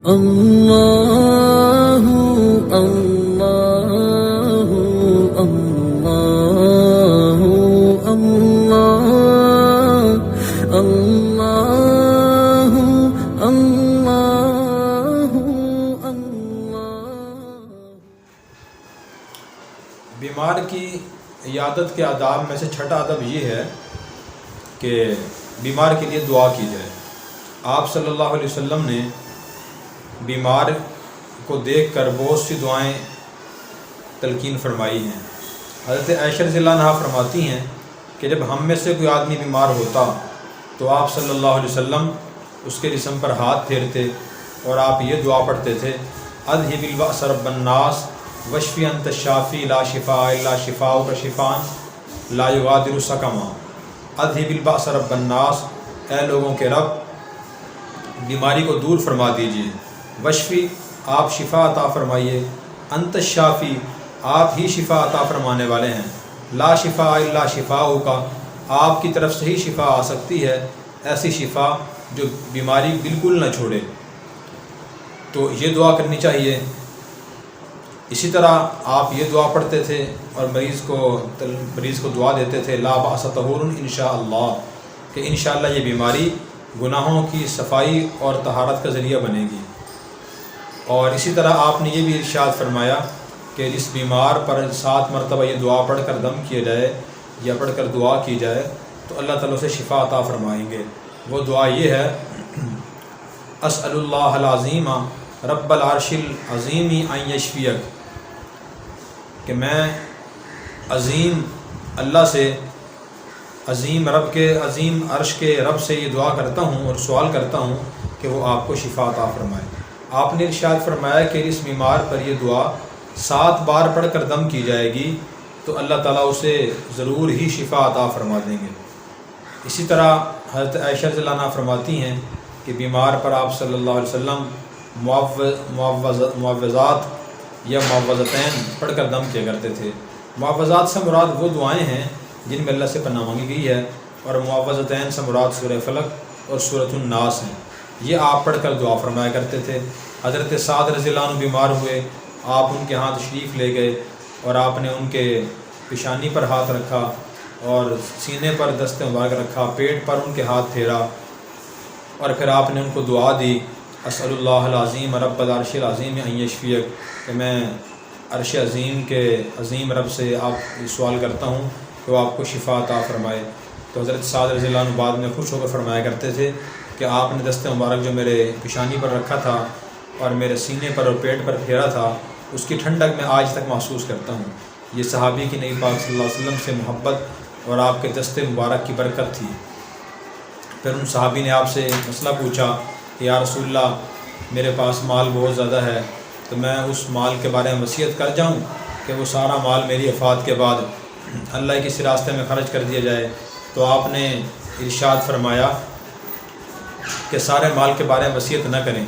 اللہ اللہ اللہ اللہ اللہ اللہ بیمار کی عیادت کے آداب میں سے چھٹا ادب یہ ہے کہ بیمار کے لیے دعا کی جائے۔ آپ صلی اللہ علیہ وسلم نے بیمار کو دیکھ کر بہت سی دعائیں تلقین فرمائی ہیں۔ حضرت عائشہ رضی اللہ عنہا فرماتی ہیں کہ جب ہم میں سے کوئی آدمی بیمار ہوتا تو آپ صلی اللہ علیہ وسلم اس کے جسم پر ہاتھ پھیرتے اور آپ یہ دعا پڑھتے تھے: اذھب البأس رب الناس واشفی انت الشافی لا شفاء الا شفاؤک شفاء لا یغادر سقما۔ اذھب البأس رب الناس، اے لوگوں کے رب بیماری کو دور فرما دیجیے۔ وشفی، آپ شفا عطا فرمائیے۔ انت الشافی، آپ ہی شفا عطا فرمانے والے ہیں۔ لا شفاء الا شفاؤک، آپ کی طرف سے ہی شفا آ سکتی ہے، ایسی شفا جو بیماری بالکل نہ چھوڑے۔ تو یہ دعا کرنی چاہیے۔ اسی طرح آپ یہ دعا پڑھتے تھے اور مریض کو دعا دیتے تھے: لا بأس طہور انشاءاللہ، کہ انشاءاللہ یہ بیماری گناہوں کی صفائی اور طہارت کا ذریعہ بنے گی۔ اور اسی طرح آپ نے یہ بھی ارشاد فرمایا کہ جس بیمار پر 7 مرتبہ یہ دعا پڑھ کر دم کیا جائے یا پڑھ کر دعا کی جائے تو اللہ تعالیٰ سے شفا عطا فرمائیں گے۔ وہ دعا یہ ہے: اسأل اللہ العظیم رب العرش العظیم ان یشفیک، کہ میں عظیم اللہ سے، عظیم رب کے، عظیم عرش کے رب سے یہ دعا کرتا ہوں اور سوال کرتا ہوں کہ وہ آپ کو شفا عطا فرمائے۔ آپ نے ارشاد فرمایا کہ اس بیمار پر یہ دعا 7 بار پڑھ کر دم کی جائے گی تو اللہ تعالیٰ اسے ضرور ہی شفا عطا فرما دیں گے۔ اسی طرح حضرت عائشہ رضی اللہ عنہا فرماتی ہیں کہ بیمار پر آپ صلی اللہ علیہ وسلم معوذات یا معوذتین پڑھ کر دم کیا کرتے تھے۔ معوذات سے مراد وہ دعائیں ہیں جن میں اللہ سے پناہ مانگی گئی ہے، اور معوذتین سے مراد سورہ فلق اور سورۃ الناس ہیں۔ یہ آپ پڑھ کر دعا فرمایا کرتے تھے۔ حضرت سعد رضی اللہ عنہ بیمار ہوئے، آپ ان کے ہاں تشریف لے گئے اور آپ نے ان کے پیشانی پر ہاتھ رکھا اور سینے پر دست مبارک رکھا، پیٹ پر ان کے ہاتھ پھیرا اور پھر آپ نے ان کو دعا دی: اسأل اللہ العظیم رب العرش العظیم ان یشفیک، کہ میں عرش عظیم کے عظیم رب سے آپ سوال کرتا ہوں کہ وہ آپ کو شفا عطا فرمائے۔ تو حضرت سعد رضی اللہ عنہ بعد میں خوش ہو کر فرمایا کرتے تھے کہ آپ نے دست مبارک جو میرے پیشانی پر رکھا تھا اور میرے سینے پر اور پیٹ پر پھیرا تھا، اس کی ٹھنڈک میں آج تک محسوس کرتا ہوں۔ یہ صحابی کی نبی پاک صلی اللہ علیہ وسلم سے محبت اور آپ کے دست مبارک کی برکت تھی۔ پھر ان صحابی نے آپ سے مسئلہ پوچھا کہ یا رسول اللہ، میرے پاس مال بہت زیادہ ہے، تو میں اس مال کے بارے میں وصیت کر جاؤں کہ وہ سارا مال میری وفات کے بعد اللہ کے کسی راستے میں خرچ کر دیا جائے؟ تو آپ نے ارشاد فرمایا کہ سارے مال کے بارے میں وصیت نہ کریں۔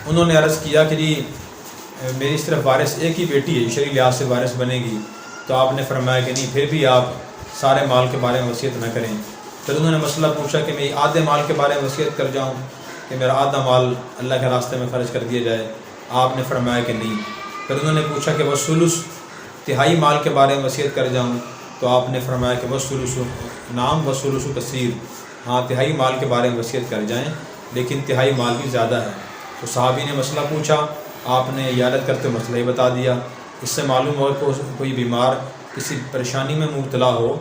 انہوں نے عرض کیا کہ جی میری صرف وارث ایک ہی بیٹی ہے، شرعی لحاظ سے وارث بنے گی۔ تو آپ نے فرمایا کہ نہیں، پھر بھی آپ سارے مال کے بارے میں وصیت نہ کریں۔ پھر انہوں نے مسئلہ پوچھا کہ میں آدھے مال کے بارے میں وصیت کر جاؤں کہ میرا آدھا مال اللہ کے راستے میں خرچ کر دیا جائے؟ آپ نے فرمایا کہ نہیں۔ پھر انہوں نے پوچھا کہ وہ ثلث، تہائی مال کے بارے میں وصیت کر جاؤں؟ تو آپ نے فرمایا کہ وہ ثلث نام و ثلث کثیر، ہاں تہائی مال کے بارے میں وصیت کر جائیں، لیکن تہائی مال بھی زیادہ ہے۔ تو صحابی نے مسئلہ پوچھا، آپ نے عیادت کرتے مسئلہ ہی بتا دیا۔ اس سے معلوم ہو کہ کوئی بیمار کسی پریشانی میں مبتلا ہو،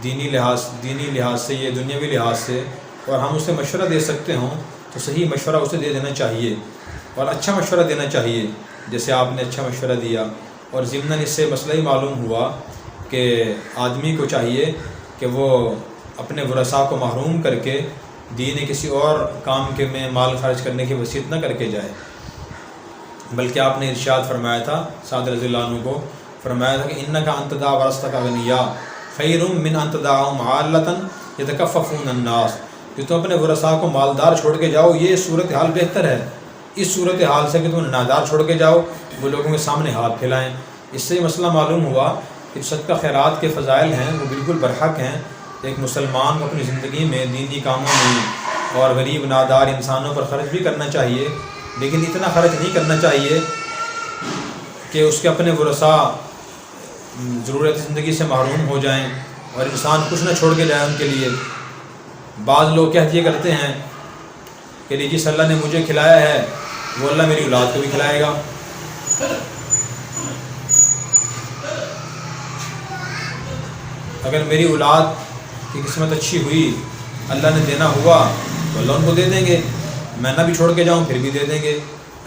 دینی لحاظ سے یا دنیاوی لحاظ سے، اور ہم اسے مشورہ دے سکتے ہوں تو صحیح مشورہ اسے دے دینا چاہیے اور اچھا مشورہ دینا چاہیے، جیسے آپ نے اچھا مشورہ دیا۔ اور ضمناً اس سے مسئلہ ہی معلوم ہوا کہ آدمی کو چاہیے کہ وہ اپنے ورثاء کو محروم کر کے دین کسی اور کام کے میں مال خرچ کرنے کی وصیت نہ کر کے جائے، بلکہ آپ نے ارشاد فرمایا تھا، سعد رضی اللہ عنہ کو فرمایا تھا کہ انک ان تدع ورثتک اغنیاء خیر من ان تدعهم عالۃ یتکففون الناس، کہ تم اپنے ورثاء کو مالدار چھوڑ کے جاؤ، یہ صورتحال بہتر ہے اس صورتحال سے کہ تم نادار چھوڑ کے جاؤ، وہ لوگوں کے سامنے ہاتھ پھیلائیں۔ اس سے یہ مسئلہ معلوم ہوا کہ صدقہ خیرات کے فضائل ہیں وہ بالکل برحق ہیں۔ ایک مسلمان کو اپنی زندگی میں دینی کاموں میں اور غریب نادار انسانوں پر خرچ بھی کرنا چاہیے، لیکن اتنا خرچ نہیں کرنا چاہیے کہ اس کے اپنے ورثاء ضرورت زندگی سے محروم ہو جائیں اور انسان کچھ نہ چھوڑ کے جائے ان کے لیے۔ بعض لوگ کہہ دیا کرتے ہیں کہ جس اللہ نے مجھے کھلایا ہے وہ اللہ میری اولاد کو بھی کھلائے گا۔ اگر میری اولاد کی قسمت اچھی ہوئی، اللہ نے دینا ہوا تو اللہ ان کو دے دیں گے، میں نہ بھی چھوڑ کے جاؤں پھر بھی دے دیں گے۔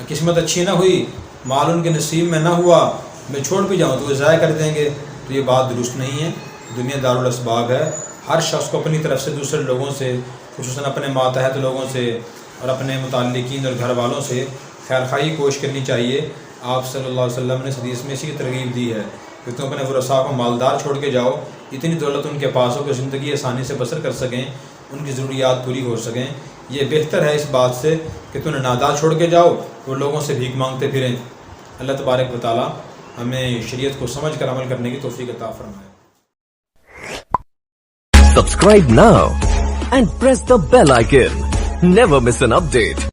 قسمت اچھی نہ ہوئی، مال ان کے نصیب میں نہ ہوا، میں چھوڑ بھی جاؤں تو وہ ضائع کر دیں گے۔ تو یہ بات درست نہیں ہے۔ دنیا دارالاسباب ہے، ہر شخص کو اپنی طرف سے دوسرے لوگوں سے، خصوصاً اپنے ماتحت لوگوں سے اور اپنے متعلقین اور گھر والوں سے خیر خواہی کوشش کرنی چاہیے۔ آپ صلی اللہ علیہ وسلم نے حدیث میں اسی کی ترغیب دی ہے کہ تم اپنے ورثاء کو مالدار چھوڑ کے جاؤ، اتنی دولت ان کے پاس ہو کہ زندگی آسانی سے بسر کر سکیں، ان کی ضروریات پوری ہو سکیں۔ یہ بہتر ہے اس بات سے کہ تم نادار چھوڑ کے جاؤ وہ لوگوں سے بھیک مانگتے پھریں۔ اللہ تبارک و تعالی ہمیں شریعت کو سمجھ کر عمل کرنے کی توفیق عطا فرمائے۔ Subscribe now and press the bell icon. Never miss an update.